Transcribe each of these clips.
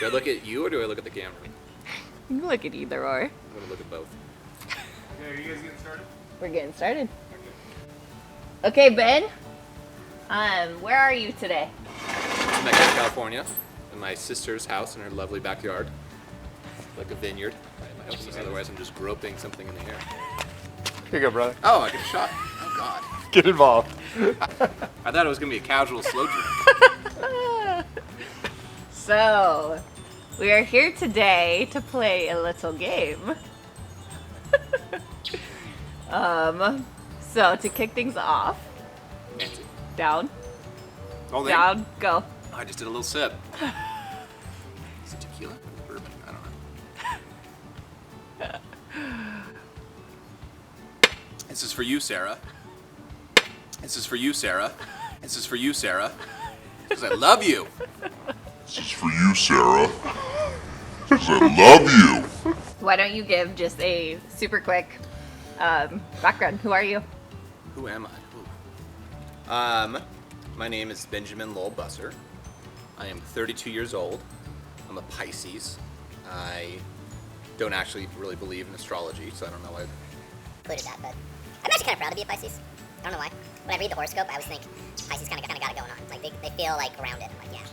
Do I look at you or do I look at the camera? You can look at either or. I'm gonna look at both. Okay, are you guys getting started? We're getting started. Okay, Ben. Where are you today? I'm in California, in my sister's house in her lovely backyard, like a vineyard. My house is otherwise I'm just groping something in the air. Here you go, brother. Oh, I get a shot. Oh God. Get involved. I thought it was gonna be a casual slow drink. So, we are here today to play a little game. So to kick things off, Fancy. down, Oh, there. down, go. I just did a little sip. Is it tequila? Bourbon? I don't know. This is for you, Sarah. This is for you, Sarah. This is for you, Sarah. Because I love you. This is for you, Sarah. Because I love you. Why don't you give just a super quick background? Who are you? Who am I? My name is Benjamin Lowell Busser. I am 32 years old. I'm a Pisces. I don't actually really believe in astrology, so I don't know why. Included that, but I'm actually kind of proud to be a Pisces. I don't know why. When I read the horoscope, I always think Pisces kind of got it going on. Like they feel like around it. I'm like, yeah.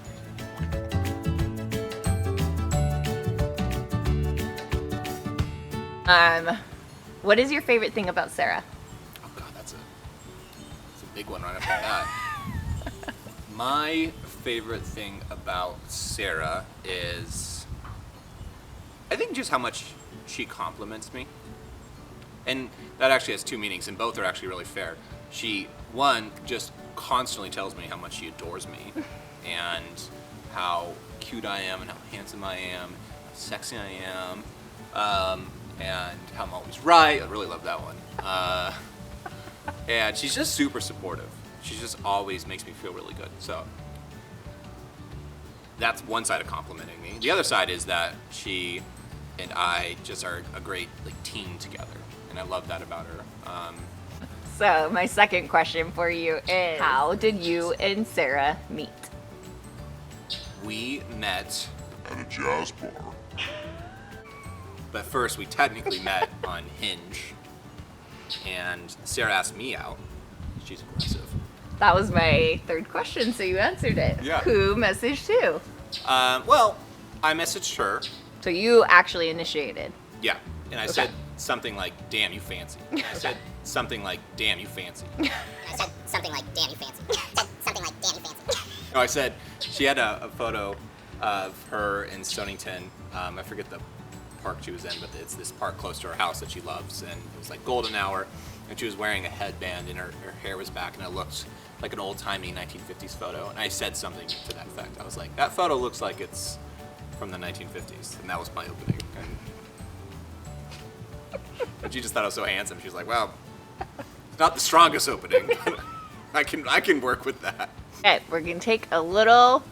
What is your favorite thing about Sarah? Oh God, that's a big one right after that. My favorite thing about Sarah is, I think just how much she compliments me. And that actually has two meanings, and both are actually really fair. She, one, just constantly tells me how much she adores me, and how cute I am, and how handsome I am, how sexy I am, and how I'm always right. I really love that one. And she's just super supportive. She just always makes me feel really good. So that's one side of complimenting me. The other side is that she and I just are a great team together, and I love that about her. So my second question for you is, how did you and Sarah meet? We met, At a jazz bar. but first we technically met on Hinge, and Sarah asked me out. She's aggressive. That was my third question, so you answered it. Yeah. Who messaged who? Well, I messaged her. So you actually initiated. Yeah, and I said something like, "Damn, you fancy." I said something like, "Damn, you fancy." I said something like, damn, you fancy. said something like, damn, you fancy. No, I said she had a photo of her in Stonington. I forget the park she was in, but it's this park close to her house that she loves, and it was like golden hour, and she was wearing a headband, and her hair was back, and it looked like an old-timey 1950s photo, and I said something to that effect. I was like, that photo looks like it's from the 1950s, and that was my opening. And she just thought I was so handsome. She was like, well, it's not the strongest opening. I can work with that. Okay, we're gonna take a little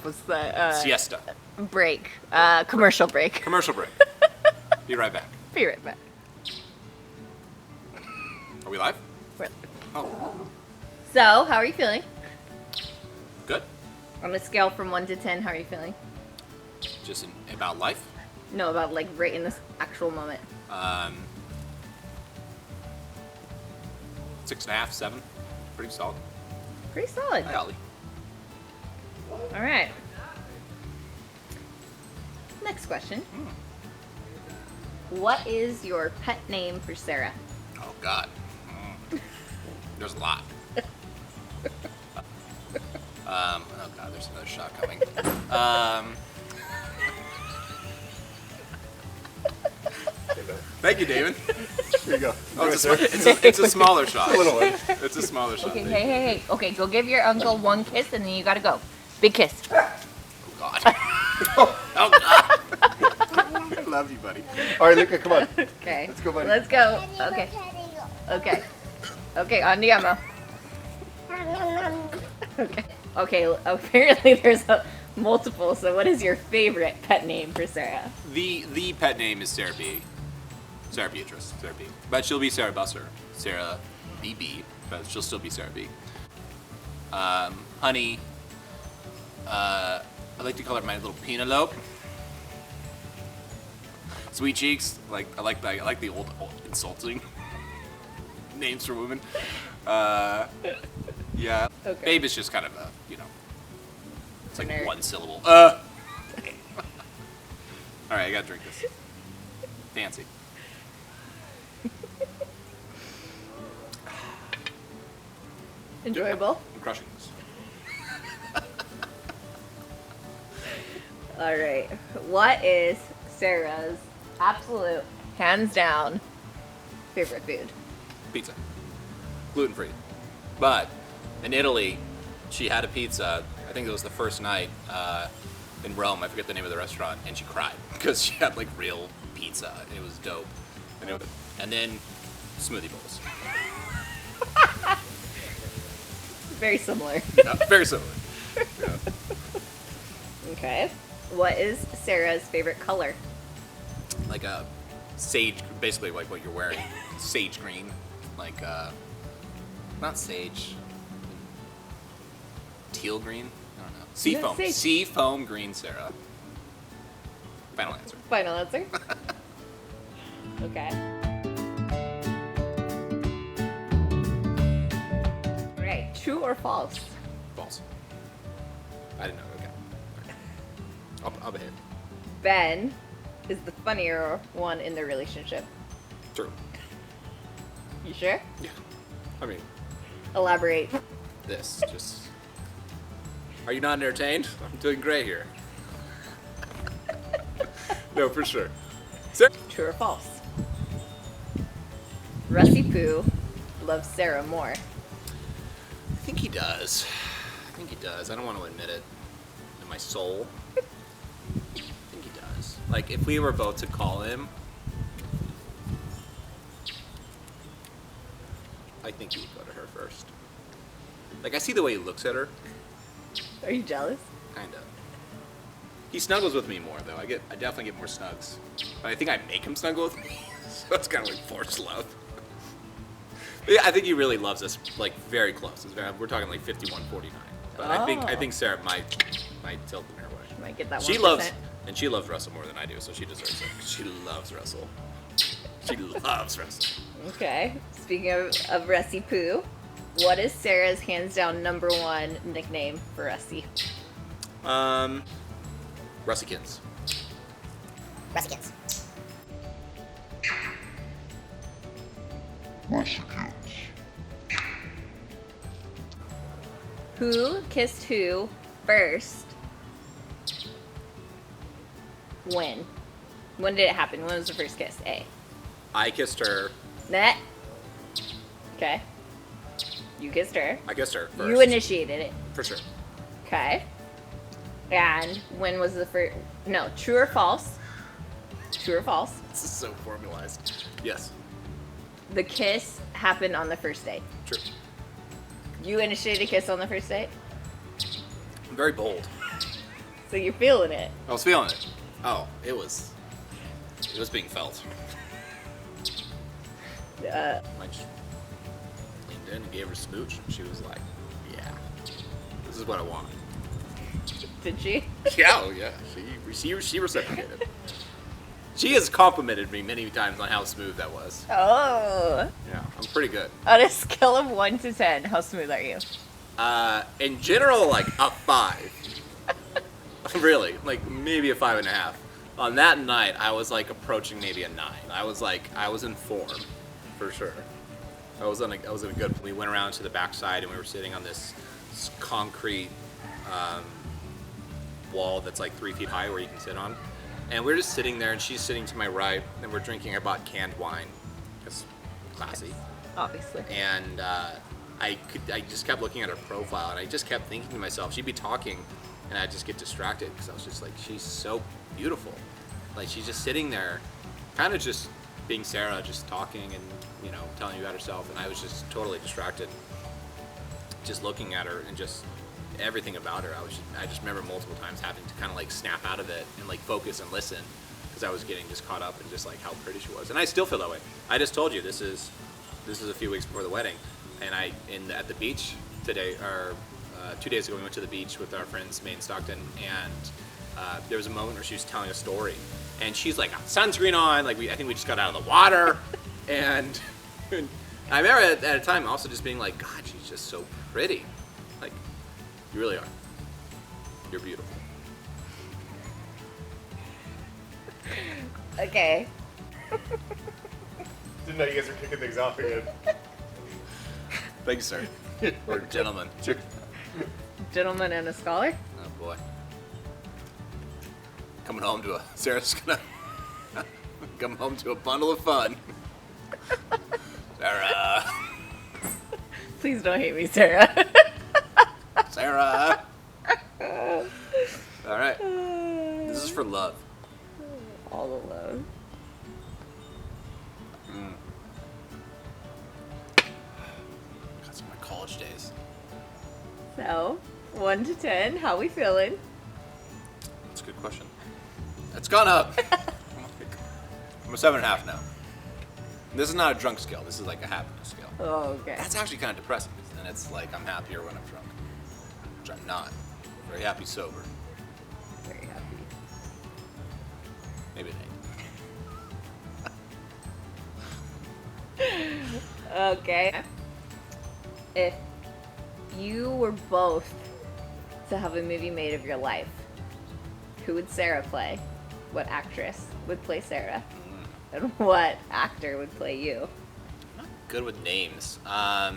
what's the Siesta. break. Commercial break. Commercial break. Be right back. Be right back. Are we live? We're- Oh, So, how are you feeling? good. On a scale from 1 to 10, how are you feeling? Just about life. No, about right in this actual moment. 6.5, 7. Pretty solid. Pretty solid. Hi, Ollie. All right. Next question. What is your pet name for Sarah? Oh, God. There's a lot. Oh, God, there's another shot coming. Thank you, David. Here you go. Oh, it's a smaller shot. A little one. It's a smaller shot. Okay, Thank you. hey. Okay, go give your uncle one kiss and then you gotta go. Big kiss. Oh, God. Oh, God. I love you, buddy. All right, Luca, come on. Okay. Let's go, buddy. Let's go. Okay. Okay. Okay, andiamo. Okay. Okay, apparently there's multiple, so what is your favorite pet name for Sarah? The pet name is Sarah B. Sarah Beatrice. Sarah B. But she'll be Sarah Busser. Sarah BB. But she'll still be Sarah B. Honey. I like to call her my little penelope. Sweet cheeks. Like I like the old insulting names for women. Yeah. Okay. Babe is just kind of a, it's like Generic. one syllable. All right, I gotta drink this. Fancy. Enjoyable. I'm crushing this. All right. What is Sarah's absolute, hands down, favorite food? Pizza. Gluten-free. But in Italy, she had a pizza. I think it was the first night in Rome. I forget the name of the restaurant, and she cried because she had like real pizza. And it was dope. And then smoothie bowls. Very similar. Yeah, very similar. Yeah. Okay. What is Sarah's favorite color? Like a sage, basically like what you're wearing. Sage green. Like, not sage. Teal green? I don't know. Sea No, foam. sage. Sea foam green, Sarah. Final answer. Final answer. Okay. All right. True or false? False. I didn't know. Okay. I'll behave. Ben is the funnier one in the relationship. True. You sure? Yeah. I mean, Elaborate. this just. Are you not entertained? I'm doing great here. No, for sure. Sarah? True or false? Rusty Poo loves Sarah more. I think he does. I think he does. I don't want to admit it in my soul. I think he does. Like, if we were both to call him, I think he would go to her first. Like, I see the way he looks at her. Are you jealous? Kinda. He snuggles with me more, though. I definitely get more snugs. But I think I make him snuggle with me. So it's kind of like forced love. But yeah, I think he really loves us, like, very close. We're talking like 51-49. But I think Sarah might tilt in her way. Might get that 1%. She loves Russell more than I do, so she deserves it. She loves Russell. She loves Russell. Okay. Speaking of Rusty Poo, what is Sarah's hands down number one nickname for Rusty? Russykins. Russykins. Russykins. Who kissed who first? When? When did it happen? When was the first kiss? A. I kissed her. Net. Okay. You kissed her. I kissed her first. You initiated it. For sure. Okay. And when was the first? No, true or false? True or false? This is so formalized. Yes. The kiss happened on the first date. True. You initiated a kiss on the first date, I'm very bold. so you're feeling it. I was feeling it. Oh, it was being felt. I just leaned in and gave her a smooch, and she was like, "Yeah, this is what I want." Did she? Yeah, oh yeah. She reciprocated. She has complimented me many times on how smooth that was. Oh. Yeah, I'm pretty good. On a scale of 1 to 10, how smooth are you? In general, like a 5. Really, like maybe a 5.5. On that night, I was like approaching maybe a 9. I was in form, for sure. I was in a good. We went around to the backside and we were sitting on this concrete wall that's like 3 feet high where you can sit on. And we're just sitting there, and she's sitting to my right, and we're drinking. I bought canned wine. It's classy. Obviously. And I just kept looking at her profile, and I just kept thinking to myself, she'd be talking, and I'd just get distracted because I was just like, she's so beautiful. Like, she's just sitting there, kind of just being Sarah, just talking and, telling you about herself, and I was just totally distracted, just looking at her and just everything about her. I just remember multiple times having to kind of like snap out of it and like focus and listen because I was getting just caught up in just like how pretty she was, and I still feel that way. I just told you this is a few weeks before the wedding, and at the beach today or 2 days ago we went to the beach with our friends, May and Stockton, and there was a moment where she was telling a story, and she's like, sunscreen on, like I think we just got out of the water, and I remember at a time also just being like, God, she's just so pretty. Like, you really are. You're beautiful. Okay. Didn't know you guys were kicking things off again. Thank you, sir. Or gentlemen. Gentleman and a scholar? Oh boy. Coming home to Sarah's gonna come home to a bundle of fun. Sarah. Please don't hate me, Sarah. Sarah. All right. This is for love. All alone. That's my college days. So, 1 to 10, how we feeling? That's a good question. It's gone up. I'm a 7.5 now. This is not a drunk scale. This is like a happiness scale. Oh, okay. That's actually kind of depressing. And it's like I'm happier when I'm drunk, which I'm not. Very happy sober. Very happy. Maybe it ain't. Okay. If you were both to have a movie made of your life, who would Sarah play? What actress would play Sarah? And what actor would play you? I'm not good with names. I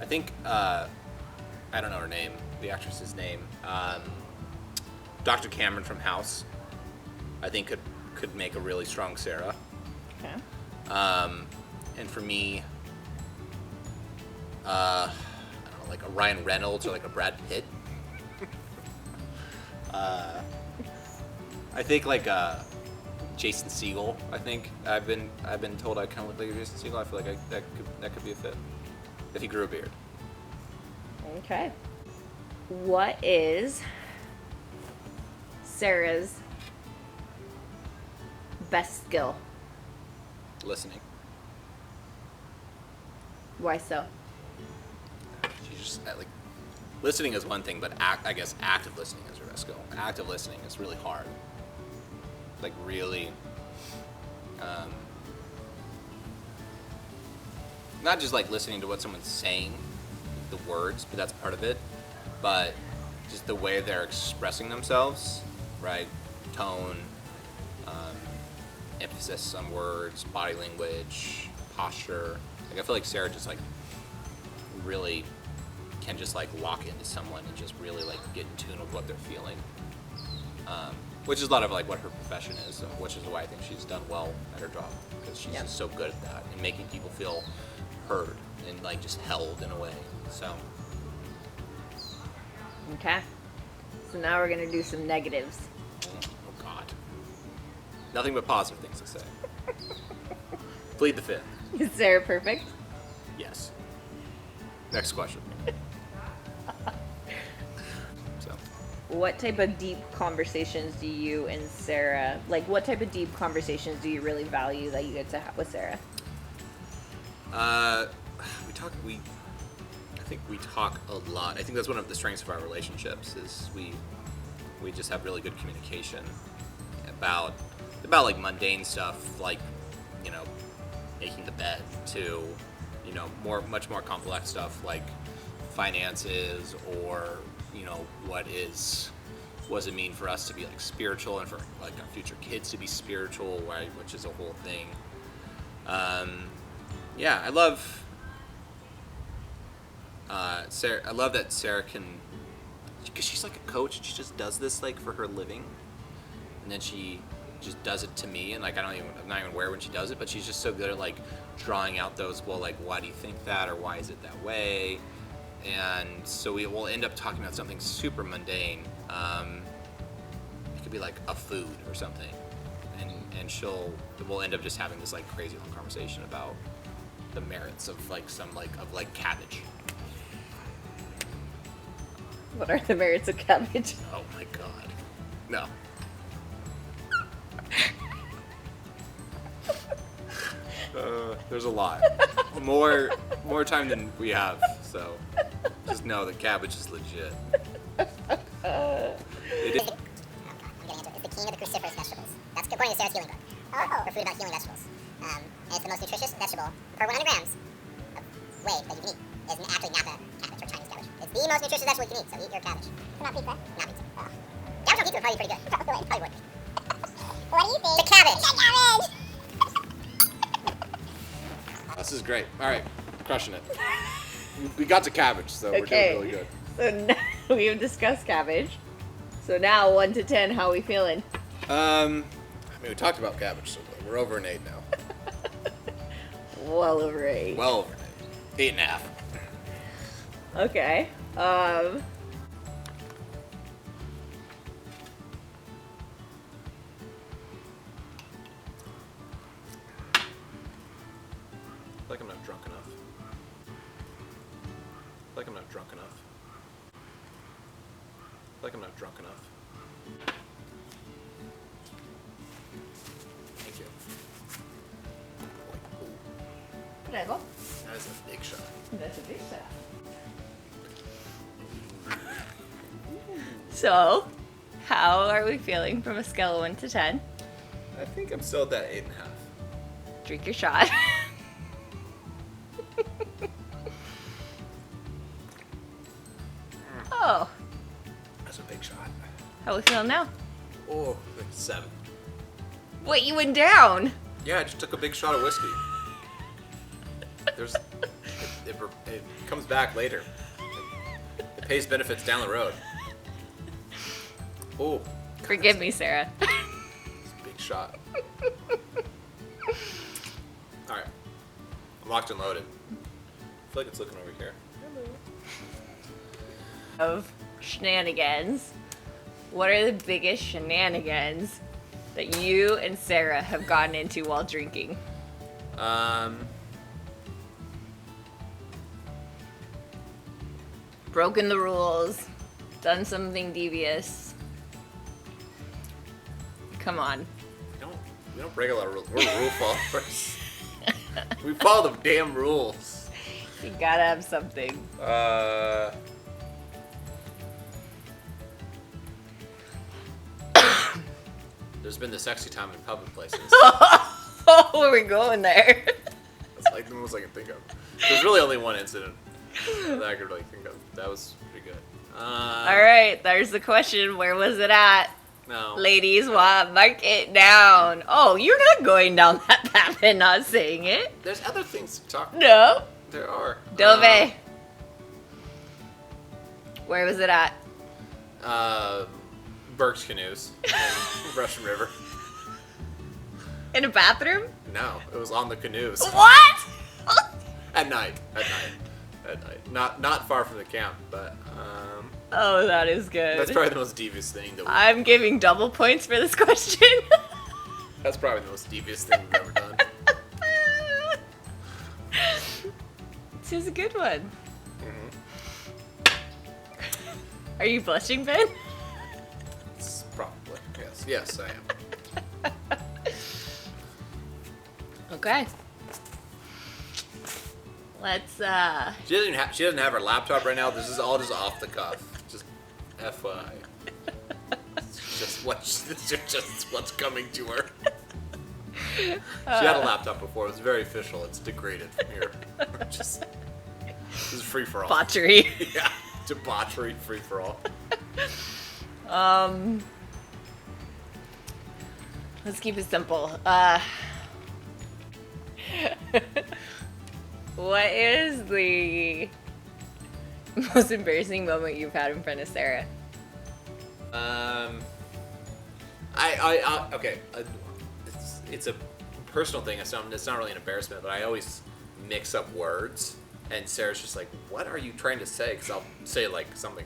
think I don't know her name, the actress's name. Dr. Cameron from House, I think could make a really strong Sarah. Okay. And for me, I don't know, like a Ryan Reynolds or like a Brad Pitt. I think like Jason Segel. I think I've been told I kind of look like a Jason Segel. I feel like that could be a fit if he grew a beard. Okay. What is Sarah's best skill? Listening. Why so? She's just like listening is one thing, but I guess active listening is her best skill. Active listening is really hard. Like really, not just like listening to what someone's saying, the words, but that's part of it. But just the way they're expressing themselves, right? Tone, emphasis on words, body language, posture. Like I feel like Sarah just like really can just like lock into someone and just really like get in tune with what they're feeling. Which is a lot of like what her profession is, which is why I think she's done well at her job, because she's just so good at that and making people feel heard and like just held in a way. So Okay. So now we're gonna do some negatives. oh God, nothing but positive things to say. Plead the fifth. Is Sarah perfect? Yes. Next question. So What type of deep conversations do you and Sarah, like what type of deep conversations do you really value that you get to have with Sarah? I think we talk a lot. I think that's one of the strengths of our relationships is we just have really good communication about like mundane stuff, like, you know, making the bed, to, you know, much more complex stuff like finances, or, you know, what does it mean for us to be like spiritual and for like our future kids to be spiritual, right? Which is a whole thing. Yeah, I love Sarah. I love that Sarah can, because she's like a coach. She just does this like for her living, and then she just does it to me. And like I'm not even aware when she does it, but she's just so good at like drawing out those. Well, like why do you think that, or why is it that way? And so we will end up talking about something super mundane. It could be like a food or something, and we'll end up just having this like crazy long conversation about the merits of like cabbage. What are the merits of cabbage? Oh my God, no. There's a lot. More time than we have. So just know that cabbage is legit. It is. I'm getting into it. It's the king of the cruciferous vegetables. That's according to Sarah's healing book. Her food about healing vegetables. And it's the most nutritious vegetable per 100 grams of weight that you can eat. Is actually napa cabbage or Chinese cabbage. It's the most nutritious vegetable you can eat, so eat your cabbage. Not pizza? Not pizza. Oh. Cabbage on pizza would probably be pretty good. Probably would. What do you think? The cabbage! The cabbage! This is great. All right, crushing it. We got to cabbage, so we're Okay. doing really good. So now we have discussed cabbage. So now 1 to 10, how are we feeling? I mean, we talked about cabbage, so we're over an 8 now. Well over 8. Well over an 8. 8.5. Okay. Like I'm not drunk enough. Like I'm not drunk enough. Like I'm not drunk enough. Thank you. Prego. That is a big shot. That's a big shot. So, how are we feeling from a scale of 1 to 10? I think I'm still at that 8.5. Drink your shot. Oh, That's a big shot. how we feeling now? Oh, like 7. What, you went down? Yeah, I just took a big shot of whiskey. There's, it comes back later. It pays benefits down the road. Oh, Forgive me, Sarah. it's a big shot. All right, I'm locked and loaded. I feel like it's looking over here. Of shenanigans. What are the biggest shenanigans that you and Sarah have gotten into while drinking? Broken the rules, done something devious. Come on. We don't break a lot of rules. We're rule followers. We follow the damn rules. You gotta have something. There's been the sexy time in public places. Oh, we're going there. That's like the most I can think of. There's really only one incident that I could really think of. That was pretty good. All right, there's the question. Where was it at? No. Ladies, mark it down. Oh, you're not going down that path and not saying it. There's other things to talk about. No. There are. Dove. Where was it at? Burke's Canoes in Russian River. In a bathroom? No, it was on the canoes. What? At night. Not far from the camp, but Oh, that is good. that's probably the most devious thing that I'm giving double points for this question. that's probably the most devious thing we've ever done. This is a good one. Mm-hmm. Are you blushing, Ben? It's probably. Yes, I am. Okay. Let's She doesn't have her laptop right now. This is all just off the cuff. Just FYI. It's just what's coming to her. She had a laptop before. It was very official. It's degraded from here. Just this is free for all. botchery. Yeah, debauchery, free for all. Let's keep it simple. What is the most embarrassing moment you've had in front of Sarah? Okay. It's a personal thing. It's not really an embarrassment, but I always mix up words, and Sarah's just like, "What are you trying to say?" Because I'll say like something.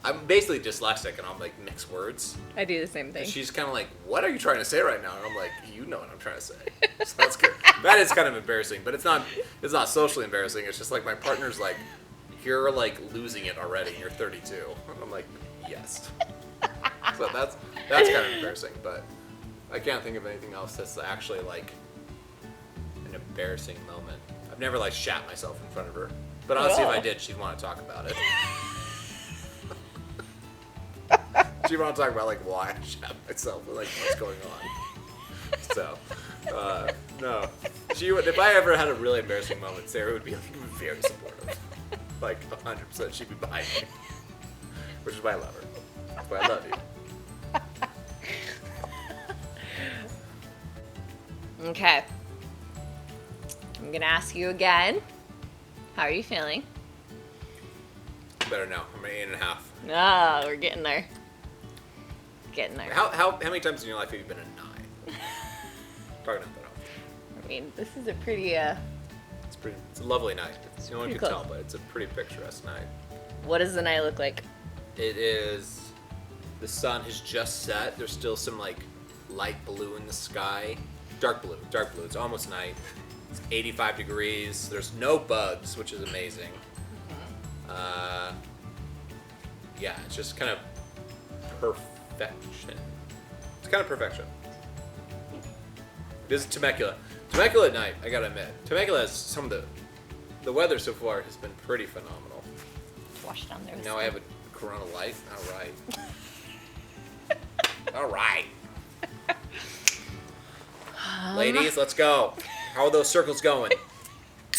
I'm basically dyslexic, and I'll like mix words. I do the same thing. And she's kind of like, "What are you trying to say right now?" And I'm like, "You know what I'm trying to say." So that's good. That is kind of embarrassing, but it's not socially embarrassing. It's just like my partner's like, "You're like losing it already. You're 32." And I'm like, "Yes." So that's kind of embarrassing, but I can't think of anything else that's actually like an embarrassing moment. I've never like shat myself in front of her, but honestly, if I Oh. did, she'd want to talk about it. She'd want to talk about like why I shat myself, or, like what's going on. So, no, she would. If I ever had a really embarrassing moment, Sarah would be like very supportive, like 100%. She'd be behind me, which is why I love her. That's why I love you. Okay. I'm gonna ask you again. How are you feeling? Better now. I'm at 8.5. Ah, we're getting there. Getting there. How many times in your life have you been a 9? Probably not that often. I mean, this is a pretty It's a lovely night. No one pretty can close. tell, but it's a pretty picturesque night. What does the night look like? It is. The sun has just set. There's still some like light blue in the sky. Dark blue. It's almost night. It's 85 degrees. There's no bugs, which is amazing. Yeah, it's just kind of perfection. It's kind of perfection. This is Temecula. Temecula at night, I gotta admit. Temecula has some of the weather so far has been pretty phenomenal. Wash down there. Now I have a Corona Light. All right. All right. Ladies, let's go. How are those circles going?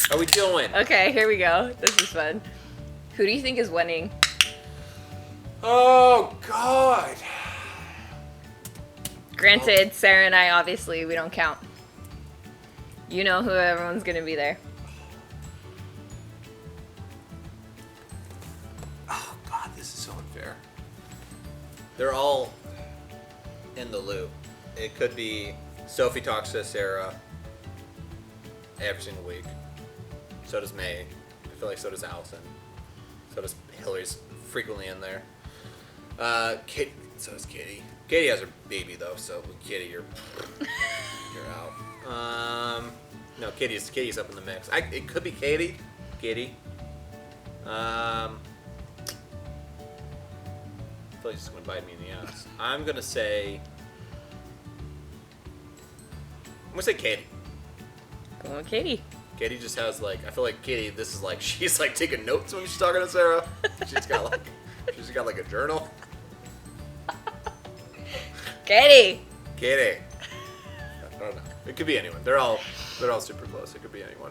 How we doing? Okay, here we go. This is fun. Who do you think is winning? Oh, God. Granted, Sarah and I, obviously, we don't count. You know who everyone's gonna be there. Oh, God, this is so unfair. They're all in the loop. It could be Sophie talks to Sarah every single week. So does May. I feel like so does Allison. So does Hillary's frequently in there. Kate, so does Katie. Katie has her baby though, so with Katie you're out. No, Katie's up in the mix. It could be Katie. I feel like she's gonna bite me in the ass. I'm gonna say Katie. Go on, Katie. Katie just has like, I feel like Katie, this is like, she's like taking notes when she's talking to Sarah. She's got like a journal. Katie! Katie. I don't know. It could be anyone. They're all super close. It could be anyone.